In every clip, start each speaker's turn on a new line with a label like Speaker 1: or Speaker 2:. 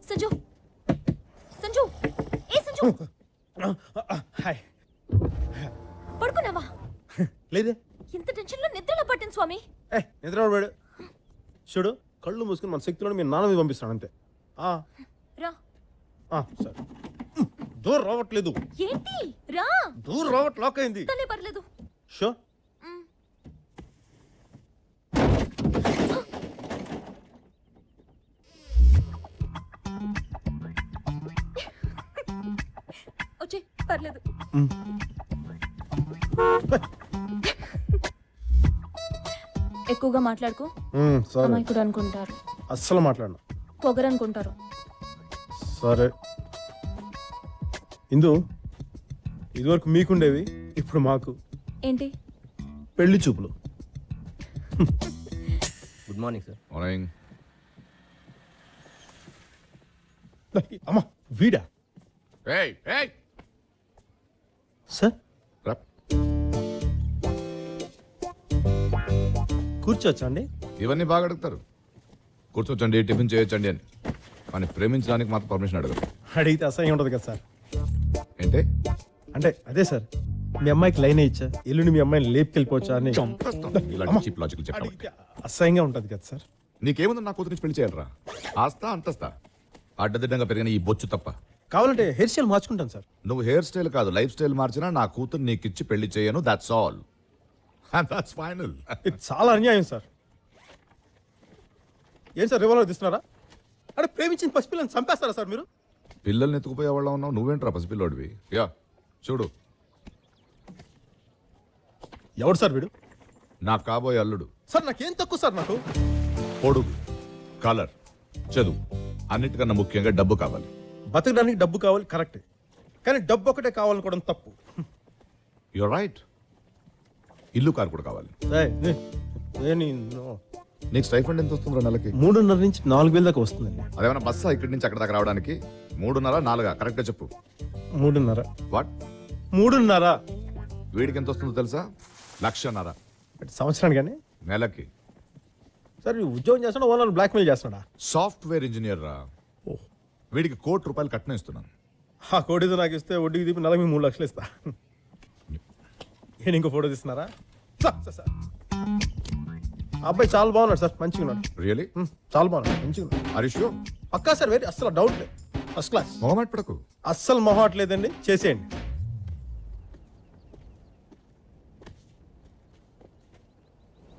Speaker 1: సంజు సంజు ఏ Sanju
Speaker 2: hi.
Speaker 1: పడుకున్నావా?
Speaker 2: లేదే.
Speaker 1: ఇంత tension లో నిద్రలో పట్టింది స్వామి.
Speaker 2: నిద్రపోయాడు. చూడు, కళ్ళు మూసుకుని మన శక్తిలో మీ నాన్న మీద పంపిస్తాను అంతే.
Speaker 1: రా.
Speaker 2: సరే. దూరం రావట్లేదు.
Speaker 1: ఏంటి? రా.
Speaker 2: దూరం రావట్ లాక్ అయింది.
Speaker 1: తనే పర్లేదు.
Speaker 2: షో.
Speaker 1: వచ్చే పర్లేదు. ఎక్కువగా మాట్లాడుకో. అమాయకుడు అనుకుంటారు.
Speaker 2: అస్సలు మాట్లాడను.
Speaker 1: పొగరు అనుకుంటారు.
Speaker 2: సరే ఇందు, ఇదివరకు మీకుండేవి, ఇప్పుడు మాకు.
Speaker 1: ఏంటి?
Speaker 2: పెళ్లి చూపులు.
Speaker 3: Good morning sir.
Speaker 4: మార్నింగ్.
Speaker 2: అమ్మా వీడా?
Speaker 4: ఏయ్ ఏయ్
Speaker 2: సార్
Speaker 4: రా.
Speaker 2: కూర్చోవచ్చా అండి?
Speaker 4: ఇవన్నీ బాగా అడుగుతారు. కూర్చోవచ్చండి, టిఫిన్ చేయొచ్చండి అని. కానీ ప్రేమించడానికి మాత్రం పర్మిషన్ అడగరు.
Speaker 2: అడిగితే అసహ్యం ఉంటుంది కదా సార్.
Speaker 4: ఏంటే?
Speaker 2: అంటే అదే సార్, మీ అమ్మాయికి లైన్ ఇచ్చా, ఎల్లుండి మీ అమ్మాయిని లేపుకెళ్ళిపోవచ్చా అని.
Speaker 4: ఇలాంటి చీప్ లాజిక్ చెప్పండి.
Speaker 2: అడిగితే అసహ్యంగా ఉంటుంది కదా సార్.
Speaker 4: నీకేముంది నా కూతురు నుంచి పెళ్లి చేయాలరా? ఆస్తా అంతస్తా అడ్డదిడ్డంగా పెరిగిన ఈ బొచ్చు తప్ప.
Speaker 2: కావాలంటే హెయిర్ స్టైల్ మార్చుకుంటాను సార్.
Speaker 4: నువ్వు హెయిర్ స్టైల్ కాదు, లైఫ్ స్టైల్ మార్చినా నా కూతురు నీకిచ్చి పెళ్లి చేయను. That's all. That's final.
Speaker 2: ఇది చాలా అన్యాయం సార్. ఏం సార్ రివాల్వర్ తీస్తున్నారా? అంటే ప్రేమించిన పసిపిల్లని చంపేస్తారా సార్ మీరు?
Speaker 4: పిల్లల్ని ఎత్తుకుపోయే వాళ్ళ ఉన్నావు, నువ్వేంట్రా పసిపిల్లోడివి? యా చూడు,
Speaker 2: ఎవడు సార్ వీడు?
Speaker 4: నా కాబోయే అల్లుడు.
Speaker 2: సార్ నాకేం తక్కువ సార్. నాకు
Speaker 4: పొడుగు, కలర్, చదువు, అన్నిటికన్నా ముఖ్యంగా డబ్బు కావాలి.
Speaker 2: బతకడానికి డబ్బు కావాలి, కరెక్టే. కానీ డబ్బు ఒకటే కావాలనుకోవడం తప్పు.
Speaker 4: You're right. ఇల్లు కారు కూడా కావాలి. నీకు స్టైఫండ్ ఎంత వస్తుందిరా నెలకి?
Speaker 2: 3.5 నుంచి 4,000 దాకా వస్తుందండి.
Speaker 4: అదేమన్నా బస్సా ఇక్కడి నుంచి అక్కడ దాకా రావడానికి? 3.5, 4 కరెక్ట్గా చెప్పు.
Speaker 2: 3.5.
Speaker 4: వాట్?
Speaker 2: 3.5.
Speaker 4: వీడికి ఎంత వస్తుందో తెలుసా? 1,00,000.
Speaker 2: సంవత్సరానికి కానీ
Speaker 4: నెలకి.
Speaker 2: సార్ ఉద్యోగం చేస్తాడా, ఓనర్ బ్లాక్మెయిల్ చేస్తాడా?
Speaker 4: సాఫ్ట్వేర్ ఇంజనీర్ రా. వీడికి ₹1,00,00,000 కట్నం ఇస్తున్నాను.
Speaker 2: ఆ కోడితో నాకు ఇస్తే వడ్డీకి తీపి నెలకు 3 లక్షలు ఇస్తా. నేను ఇంకో ఫోటో తీస్తున్నారా? సార్ అబ్బాయి చాలా బాగున్నాడు సార్, మంచిగా ఉన్నాడు.
Speaker 4: రియలీ?
Speaker 2: చాలా బాగున్నాడు, మంచిగా ఉన్నాడు.
Speaker 4: హరీష్
Speaker 2: పక్కా సార్, వెరీ అస్సలు డౌట్ లేదు. First class.
Speaker 4: మొహమాట పడకు.
Speaker 2: అస్సలు మొహమాట లేదండి, చేసేయండి.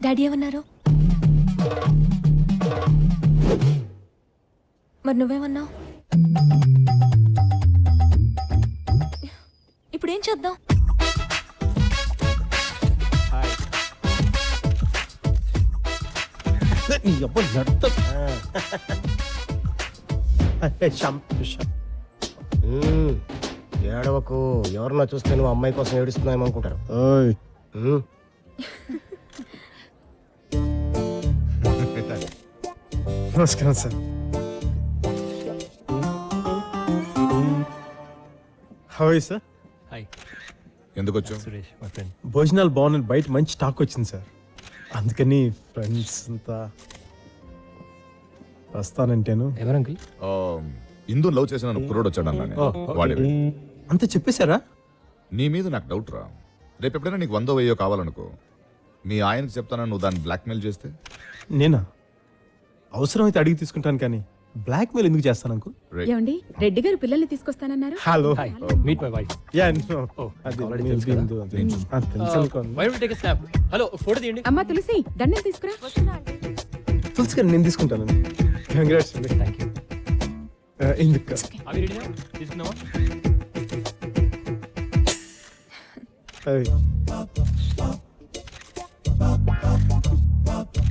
Speaker 1: డాడీ ఏమన్నారు? మరి నువ్వేమన్నావు? ఇప్పుడు ఏం చేద్దాం?
Speaker 3: ఏడవకు, ఎవరన్నా చూస్తే నువ్వు అమ్మాయి కోసం ఏడుస్తున్నావు అనుకుంటారు.
Speaker 2: నమస్కారం sir. How are you sir?
Speaker 5: Hi.
Speaker 4: ఎందుకు వచ్చావు?
Speaker 5: Suresh my friend.
Speaker 2: భోజనాలు బాగున్నాయి, బయట మంచి టాక్ వచ్చింది సార్, అందుకని ఫ్రెండ్స్ అంతా వస్తానంటేను.
Speaker 5: ఎవరు అంకుల్?
Speaker 4: ఇందు లవ్ చేసిన కుర్రోడు వచ్చాడు అన్నాను. వాడే.
Speaker 2: అంతే చెప్పేశారా?
Speaker 4: నీ మీద నాకు డౌట్ రా. రేపు ఎప్పుడైనా నీకు 100, 1000 కావాలనుకో, మీ ఆయనకి చెప్తాను, నువ్వు దాన్ని బ్లాక్మెయిల్ చేస్తే?
Speaker 2: నేనా? అవసరమైతే అడిగి తీసుకుంటాను, కానీ బ్లాక్మెయిల్ ఎందుకు చేస్తాను అంకుల్?
Speaker 6: ఏమండి, రెడ్డి గారు పిల్లల్ని తీసుకొస్తానన్నారు.
Speaker 2: Hello.
Speaker 5: Hi. Meet my wife.
Speaker 2: Ya no. అది
Speaker 5: already
Speaker 2: మీ
Speaker 5: తెలుసు కదా?
Speaker 2: బిందు అది. తెలుసు అనుకోండి.
Speaker 5: Why don't take a snap? Hello, photo తీయండి.
Speaker 6: అమ్మా తులసి, దండం తీసుకురా.
Speaker 2: తెలుసు కానీ నేను తీసుకుంటాను. కంగ్రాట్స్ అండి.
Speaker 5: థాంక్యూ.
Speaker 2: ఎందుకు?
Speaker 5: అవి రెడీనా? తీసుకుందామా?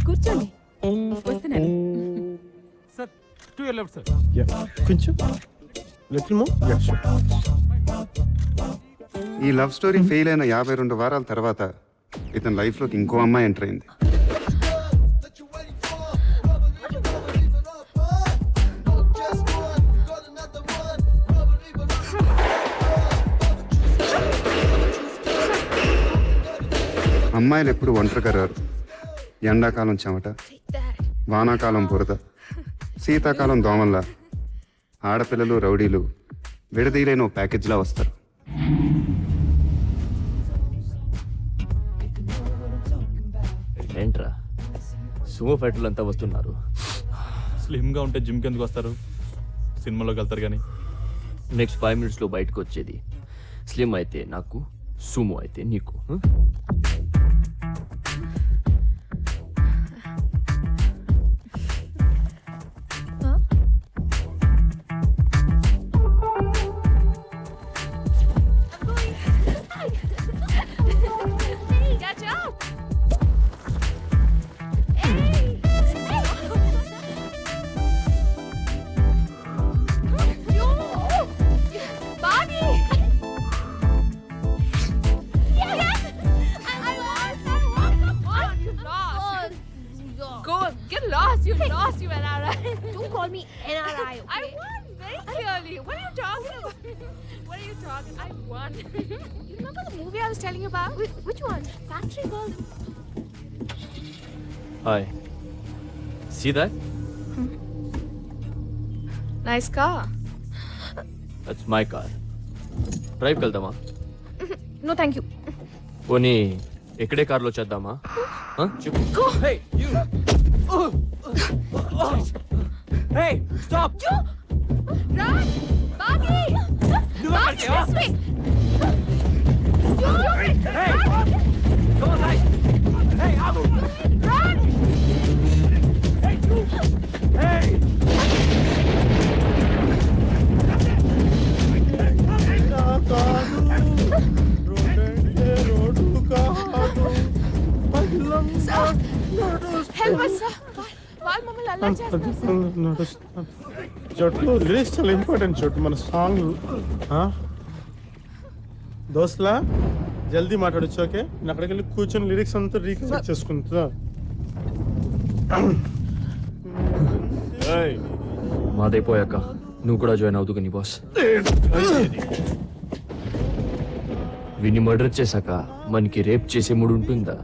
Speaker 6: కూర్చోండి, వస్తున్నాను.
Speaker 5: Sir, to your left sir.
Speaker 2: కొంచెం లిటిల్ మోర్.
Speaker 7: ఈ లవ్ స్టోరీ ఫెయిల్ అయిన 52 వారాల తర్వాత ఇతని లైఫ్లోకి ఇంకో అమ్మాయి ఎంటర్ అయింది. అమ్మాయిలు ఎప్పుడు ఒంటరిగా రారు. ఎండాకాలం చెమట, వానాకాలం బురద, శీతాకాలం దోమల్లా ఆడపిల్లలు రౌడీలు విడదీయలేని ఓ ప్యాకేజ్లా వస్తారు.
Speaker 8: ఏంట్రా సుమో ఫైటర్లు అంతా వస్తున్నారు.
Speaker 5: స్లిమ్గా ఉంటే జిమ్కి ఎందుకు వస్తారు? సినిమాలోకి వెళ్తారు కానీ.
Speaker 8: నెక్స్ట్ 5 minutes లో బయటకు వచ్చేది. స్లిమ్ అయితే నాకు, సుమో అయితే నీకు.
Speaker 9: Get lost, you lost, you NRI. Don't call me NRI, okay? I won very clearly. What are you talking about? What are you talking? I won. You remember the movie I was telling you about? Which one? Factory Girl.
Speaker 8: Hi, see that?
Speaker 9: Nice car.
Speaker 8: That's my car. డ్రైవ్కి వెళ్దామా?
Speaker 9: No, thank you.
Speaker 8: పోనీ ఎక్కడే కార్లో చేద్దామా? చెప్పు.
Speaker 5: Hey, you! Hey, stop!
Speaker 9: Run! Baggy! Baggy, this way!
Speaker 5: Hey! Come on, guys! Hey, Abu!
Speaker 9: Run!
Speaker 5: Hey, you! Hey!
Speaker 9: Help us, sir. వాళ్ళు మమ్మల్ని అల్లరి చేస్తున్నారు.
Speaker 2: చోటు లిరిక్స్ చాలా ఇంపార్టెంట్ చోటు మన సాంగ్ దోస్లా జల్దీ మాట్లాడచ్చు. ఓకే, నేను అక్కడికి వెళ్ళి కూర్చొని లిరిక్స్ అంతా రీకలెక్ట్ చేసుకుంటా.
Speaker 8: మాదైపోయాక నువ్వు కూడా జాయిన్ అవుతు కానీ బాస్. విని మర్డర్ చేశాక మనకి రేప్ చేసే మూడు ఉంటుందా?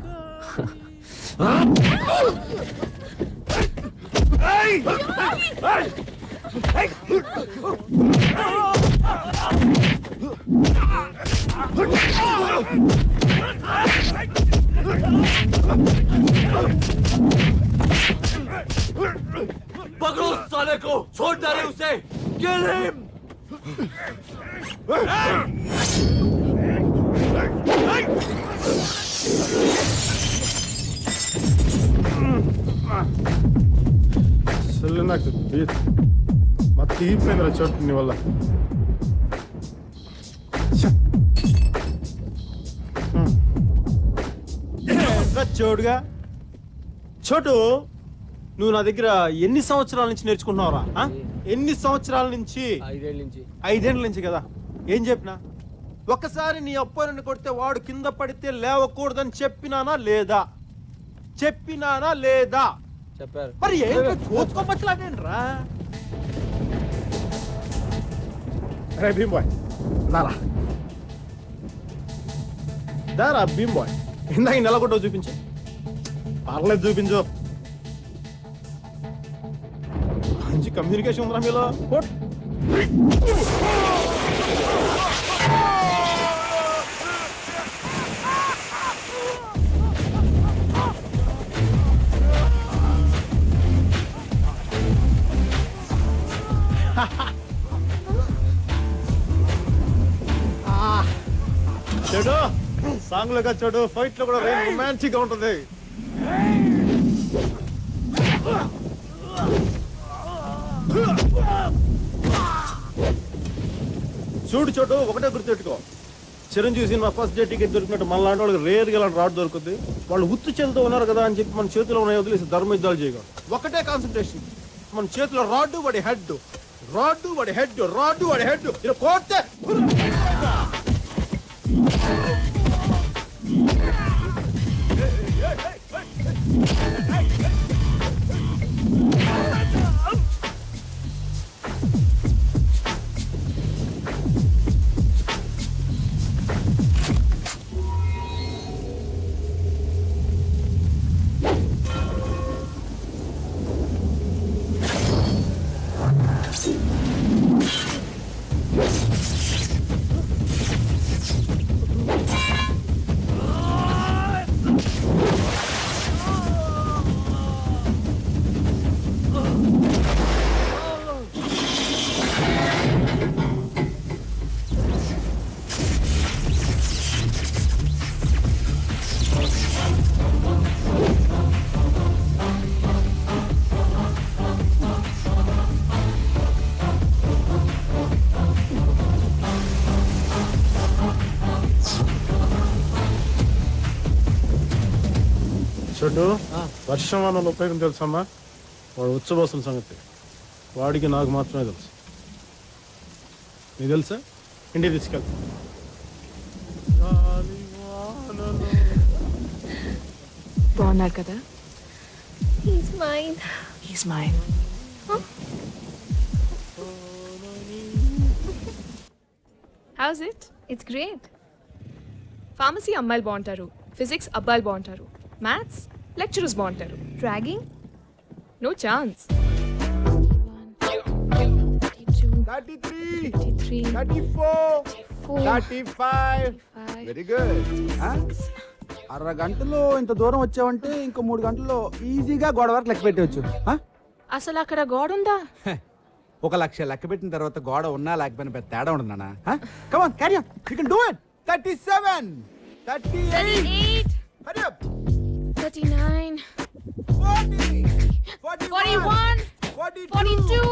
Speaker 8: पकड़ो उस साले को, छोड़ ना रहे उसे, kill him!
Speaker 2: అసలు నాకు మా తీపిపోయిందిరా చోటు నీ వల్ల. చోటుగా చోటు, నువ్వు నా దగ్గర ఎన్ని సంవత్సరాల నుంచి నేర్చుకుంటున్నావురా? ఎన్ని సంవత్సరాల నుంచి?
Speaker 3: 5 ఏళ్ళ నుంచి.
Speaker 2: 5 ఏళ్ళ నుంచి కదా. ఏం చెప్పినా? ఒక్కసారి నీ అబ్బాయిని కొడితే వాడు కింద పడితే లేవకూడదని చెప్పినానా లేదా? చెప్పినానా లేదా?
Speaker 3: చెప్పారు.
Speaker 2: మరి చూసుకోమట్లాడేంట్రా? అరే భీమ్ బాయ్, దారా భీమ్ బాయ్, ఇందాక నెలకొట్టో చూపించు. పర్లేదు చూపించు. మంచి కమ్యూనికేషన్ ఉందిరా మీలో. చెడు సాంగ్ లో చూడు, ఫైట్ లో కూడా రొమాంటిక్ గా ఉంటుంది. చూడు చోటు, ఒకటే గుర్తుపెట్టుకో, Chiranjeevi cinema first day ticket దొరికినట్టు మన లాంటి వాళ్ళకి రేర్ గా రాడ్ దొరుకుతుంది. వాళ్ళు ఉత్తు చేతులతో ఉన్నారు కదా అని చెప్పి మన చేతిలో ఉన్న వదిలేసి ధర్మ యుద్ధాలు చేయగలరు. ఒకటే కాన్సన్ట్రేషన్, మన చేతిలో రాడ్డు వాడి హెడ్, రాడ్డు వాడి హెడ్, రాడ్డు వాడి హెడ్. ఇలా కోస్తే పండు వర్షం వల్ల ఉపయోగం తెలుసమ్మా వాడు ఉచ్చబోసిన సంగతి వాడికి నాకు మాత్రమే తెలుసు నీకు తెలుసా ఇంటికి తీసుకెళ్ళి
Speaker 9: బాగున్నారు కదా?
Speaker 1: He's mine.
Speaker 9: He's mine. How's it?
Speaker 1: It's great.
Speaker 9: Pharmacy అమ్మాయిలు బాగుంటారు, ఫిజిక్స్ అబ్బాయిలు బాగుంటారు, మ్యాథ్స్ లెక్చరర్స్ బాగుంటారు.
Speaker 1: Dragging?
Speaker 9: No chance.
Speaker 10: 33,
Speaker 9: 33,
Speaker 10: 34, 35.
Speaker 9: 5.
Speaker 10: Very good. అరగంటలో ఇంత దూరం వచ్చావంటే ఇంకో 3 గంటల్లో ఈజీగా గోడ వరకు లెక్క పెట్టవచ్చు.
Speaker 9: అసలు అక్కడ గోడ ఉందా?
Speaker 10: 1 లక్ష లెక్క పెట్టిన తర్వాత గోడ ఉన్నా లేకపోయినా పెద్ద తేడా ఉండదు నాన్న. Come on carry on, you can do it. 37, 38,
Speaker 9: 38,
Speaker 10: hurry up.
Speaker 9: 39,
Speaker 10: 40,
Speaker 9: 41,
Speaker 10: 42,
Speaker 9: 42,